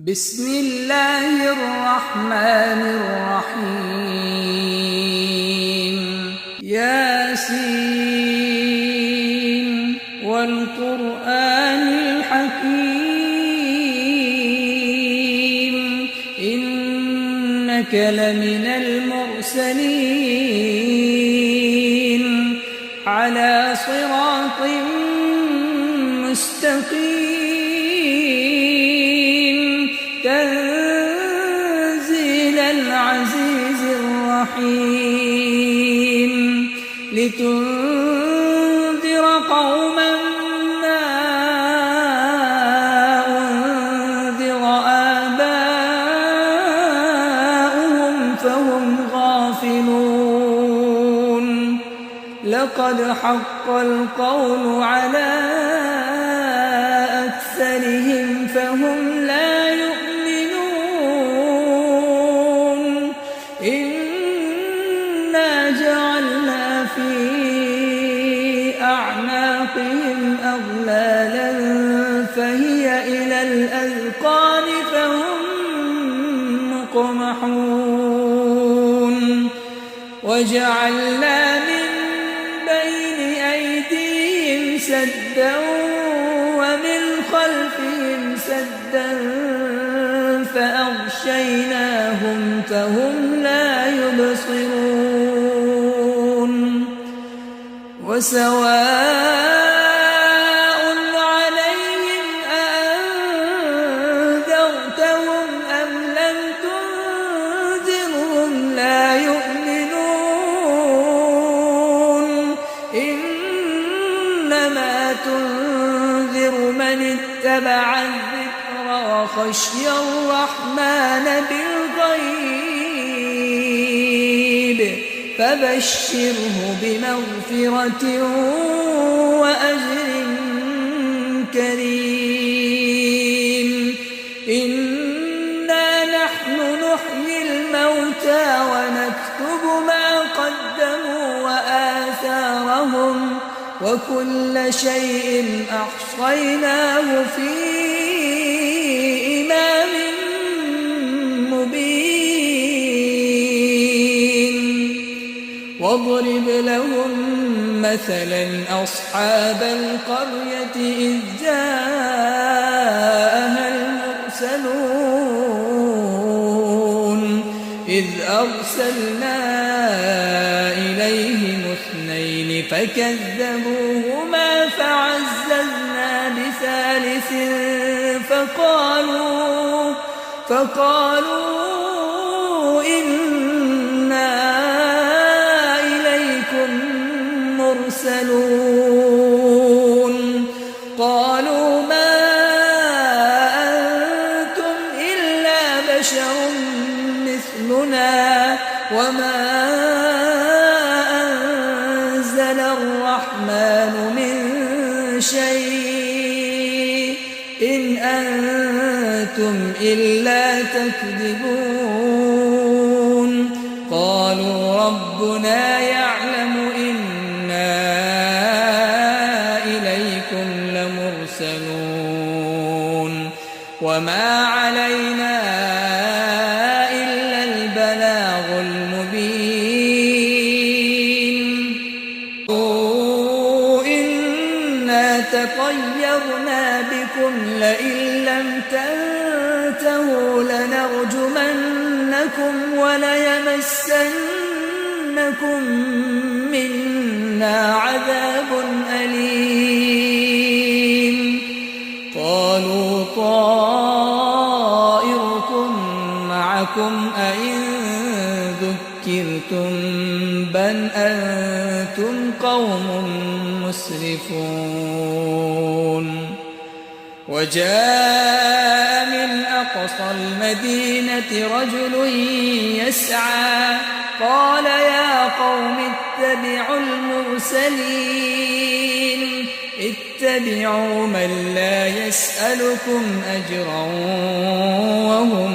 بسم الله الرحمن الرحيم ياسين والقرآن الحكيم إنك لمن المرسلين على صراط مستقيم تنزيل العزيز الرحيم لتنذر قوما ما أنذر آباؤهم فهم غافلون لقد حق القول على أكثرهم فهم لا يؤمنون إنا جعلنا في أعناقهم أغلالا فهي إلى الأذقان فهم مقمحون وجعلنا من بين أيديهم سدا ومن خلفهم سدا فأغشيناهم فهم لا يبصرون وسواء عليهم أأنذرتهم أم لم تنذرهم لا يؤمنون إنما تنذر من اتبع الذكر وخشي الرحمن بالغيب فبشره بمغفرة وأجر كريم إنا نحن نحيي الموتى ونكتب ما قدموا وآثارهم وكل شيء أحصيناه في إمام مبين واضرب لهم مثلا أصحاب القرية إذ جاءها المرسلون إذ أرسلنا إليهم اثنين فكذبوهما فعززنا بثالث فقالوا إنا إليكم مرسلون قالوا ما أنتم إلا بشر مثلنا وما أنزل الرحمن من شيء إن أنتم إلا تكذبون قالوا ربنا يعلم إنا إليكم لمرسلون وما علينا إلا البلاغ المبين إنا تطيرنا بكم لئن لم تنتهوا لنرجمنكم وليمسنكم منا عذاب أليم قالوا طائركم معكم أئن ذكرتم بل أنتم قوم مسرفون وجاء من أقصى المدينة رجل يسعى قال يا قوم اتبعوا المرسلين اتبعوا من لا يسألكم أجرا وهم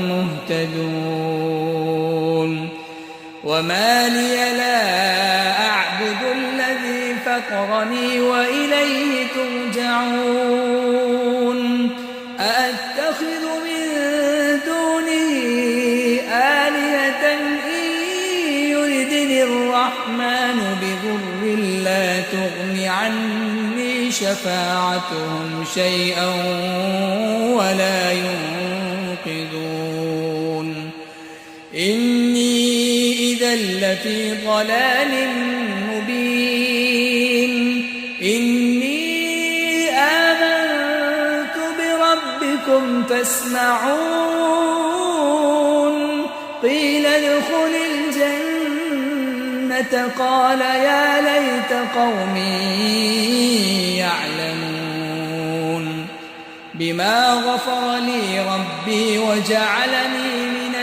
مهتدون وما لي لا أعبد الذي فطرني وإليه ترجعون أأتخذ من دونه آلهة إن يردني الرحمن بضر لا تغن عني شفاعتهم شيئا ولا ينقذون إني إذا لفي ضلال مبين إني آمنت بربكم فاسمعون قيل ادخل الجنة قال يا ليت قومي يعلمون بما غفر لي ربي وجعلني من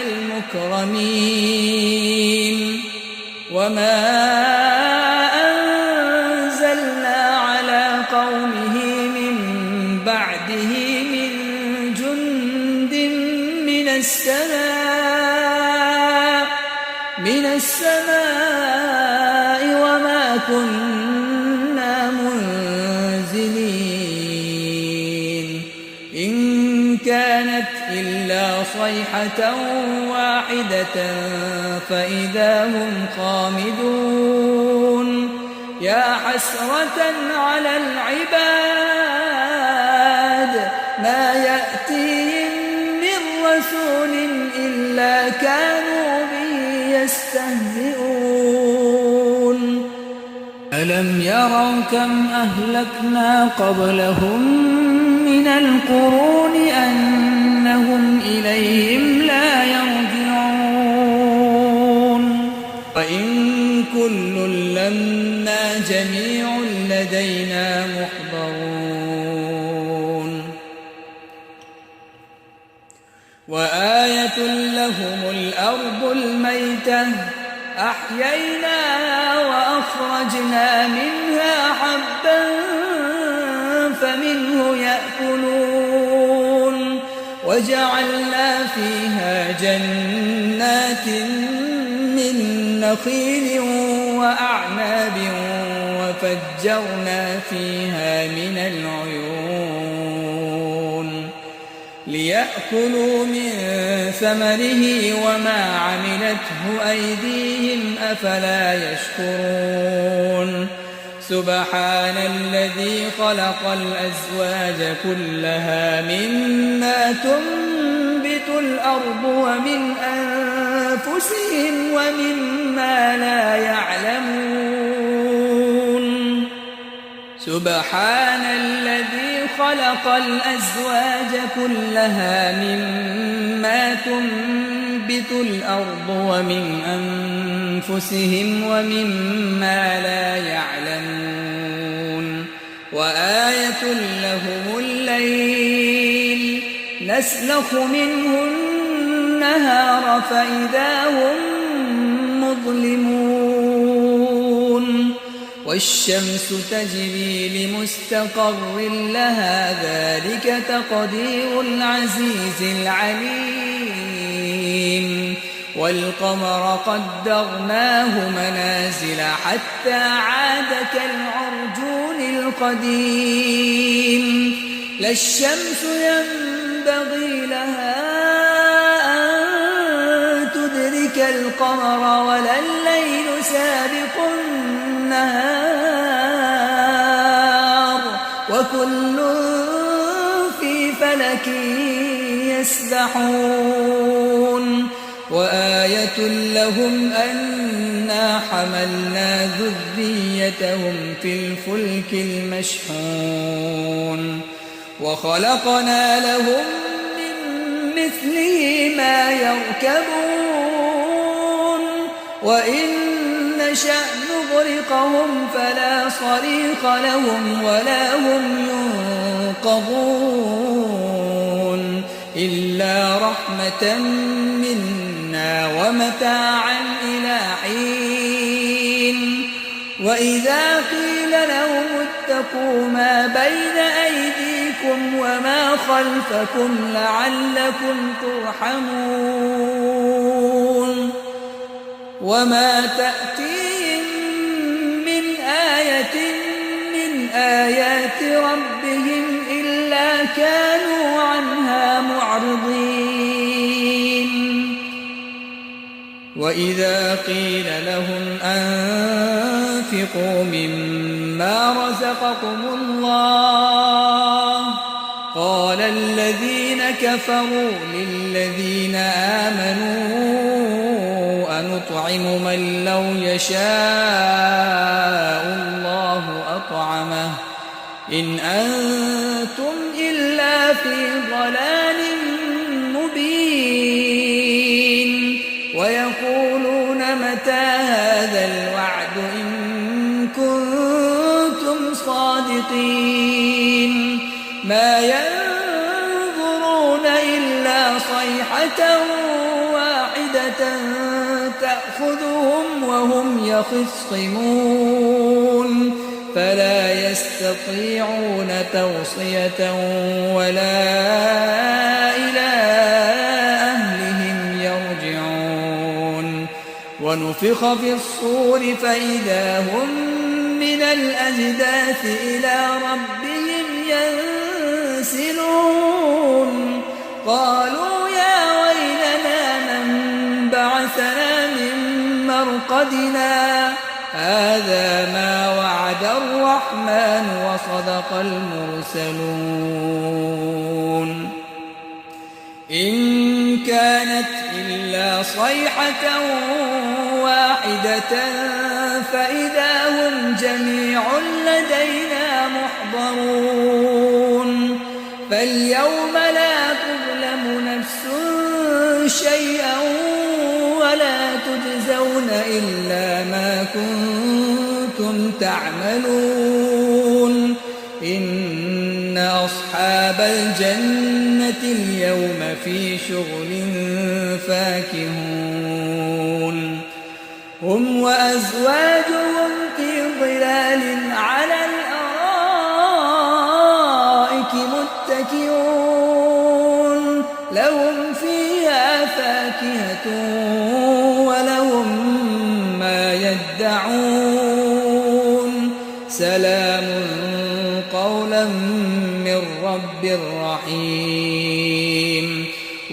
المكرمين وما أنزلنا على قومه من بعده من جند من السماء وما كنا منزلين إن كانت إلا صيحة واحدة فإذا هم خامدون يا حسرة على العباد ما يأتيهم من رسول إلا كانوا به يستهزئون ألم يروا كم أهلكنا قبلهم من القرون أنهم إليهم لا يرجعون وإن كل لما جميع لدينا محضرون وآية لهم الأرض الميتة أحييناها وأخرجنا منها حبا فمنه يأكلون وجعلنا فيها جنات من نخيل وأعناب وفجرنا فيها من العيون ليأكلوا من ثمره وما عملته أيديهم أفلا يشكرون سبحان الذي خلق الأزواج كلها مما تنبت الأرض ومن أنفسهم ومما لا يعلمون سبحان الذي خلق الأزواج كلها مما تنبت الأرض ومن أنفسهم ومما لا يعلمون وآية لهم الليل نسلخ منه النهار فإذا هم مظلمون والشمس تجري لمستقر لها ذلك تقدير العزيز العليم والقمر قدرناه منازل حتى عاد كالعرجون القديم لا الشمس ينبغي لها أن تدرك القمر ولا الليل سابق النهار وكل في فلك يسبحون وآية لهم أنا حملنا ذريتهم في الفلك المشحون وخلقنا لهم من مثله ما يركبون وإن نشأ نغرقهم فلا صريخ لهم ولا هم ينقذون إلا رحمة منا ومتاعا إلى حين وإذا قيل لهم اتقوا ما بين أيديكم وما خلفكم لعلكم ترحمون وما تأتيهم من آية من آيات ربهم إلا كانوا عنها معرضين وإذا قيل لهم أنفقوا مما رزقكم الله قال الذين كفروا للذين آمنوا أنطعم من لو يشاء الله أطعمه إن أنتم إلا في ضلال مبين ويقولون متى هذا الوعد إن كنتم صادقين ما ينظرون إلا صيحة واحدة تأخذهم وهم يخصمون فلا يستطيعون توصية ولا إلى أهلهم يرجعون ونفخ في الصور فإذا هم من الأجداث إلى ربهم ينسلون قالوا يا ويلنا من بعثنا من مرقدنا هذا ما وعد الرحمن وصدق المرسلون إن كانت إلا صيحة واحدة فإذا هم جميع لدينا محضرون فاليوم لا تظلم نفس شيئا ولا تجزون إلا ما كنتم تعملون إن أصحاب الجنة اليوم في شغل فاكهون هم وأزواجهم في ظلال على الأرائك متكئون لهم فيها فاكهة ولهم ما يدعون سلام قولا من رب رحيم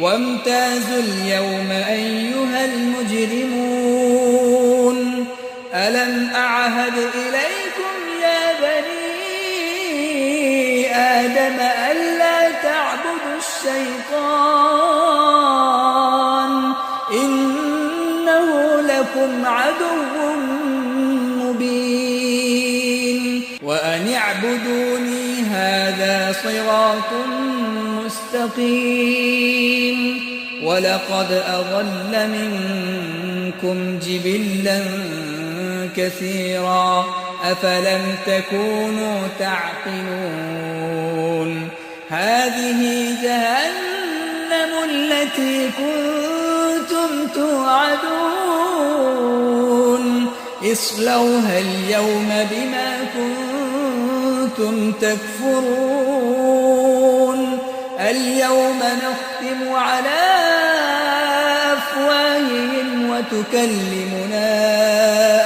وامتازوا اليوم أيها المجرمون ألم أعهد إليكم يا بني آدم ألا تعبدوا الشيطان إنه لكم عدو مبين وأن اعبدوني هذا صراط مستقيم ولقد أضل منكم جبلا كثيرا أفلم تكونوا تعقلون هذه جهنم التي كنتم توعدون اصلوها اليوم بما كنتم تكفرون اليوم نختم على أفواههم وتكلمنا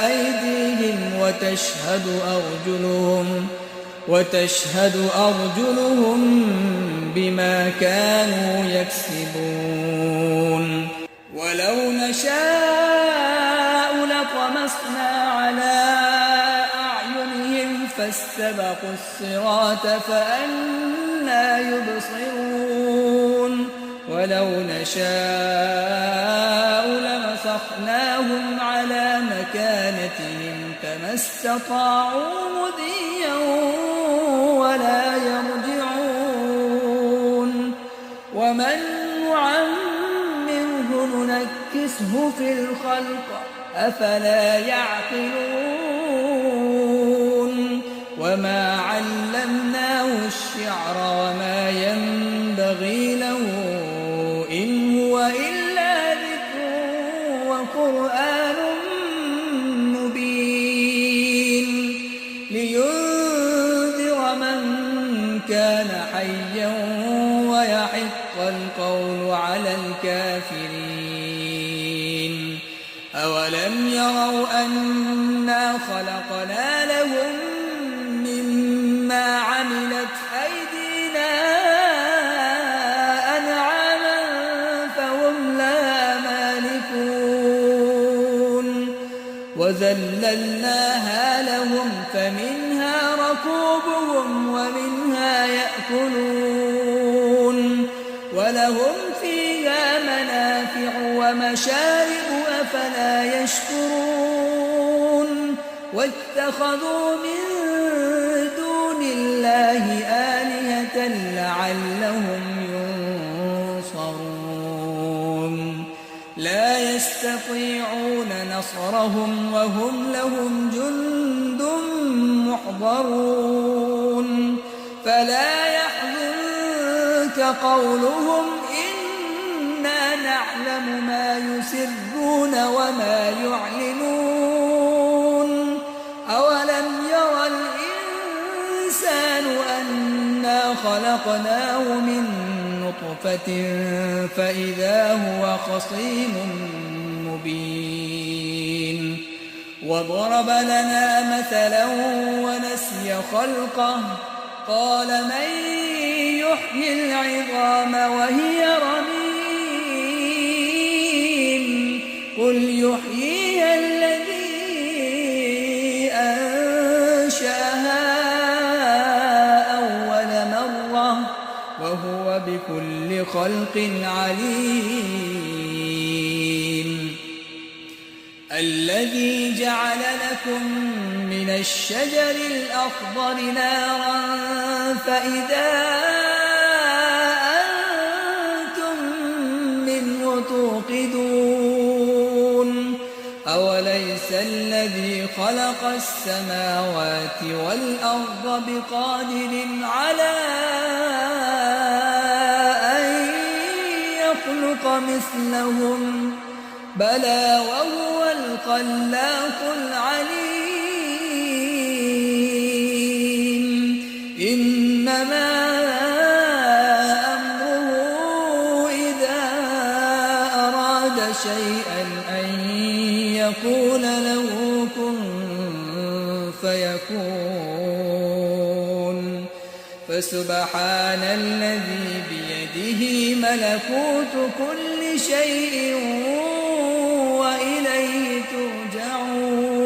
أيديهم وتشهد أرجلهم بما كانوا يكسبون ولو نشاء لطمسنا على أعينهم فاستبقوا الصراط فأنى يبصرون ولو نشاء لمسخناهم على مكانتهم فما استطاعوا مضيا ولا يرجعون ومن نعمره ننكسه في الخلق أفلا يعقلون وما علمناه الشعر وما ينبغي له إن هو إلا ذكر وقرآن مبين لينذر من كان حيا ويحق القول على الكافرين أولم يروا أنا خلقنا لهم مما عملت أيدينا أنعاما فهم لها مالكون وذللناها لهم فمنها ركوبهم ومنها يأكلون ولهم فيها منافع ومشارب أفلا يشكرون واتخذوا من دون الله آلهة لعلهم ينصرون لا يستطيعون نصرهم وهم لهم جند محضرون فلا يحزنك قولهم إنا نعلم ما يسرون وما يعلنون أولم ير الإنسان أنا خلقناه من نطفة فإذا هو خصيم مبين وضرب لنا مثلا ونسي خلقه قال من يحيي العظام وهي رميم قل يحييها الذي أنشأها أول مرة وهو بكل خلق عليم الذي جعل لكم من الشجر الأخضر نارا فإذا أنتم منه توقدون أوليس الذي خلق السماوات والأرض بقادر على أن يخلق مثلهم بلى وهو الخلاق العليم إنما أمره إذا أراد شيئا أن يقول له كن فيكون فسبحان الذي بيده ملكوت كل شيء وإليه ترجعون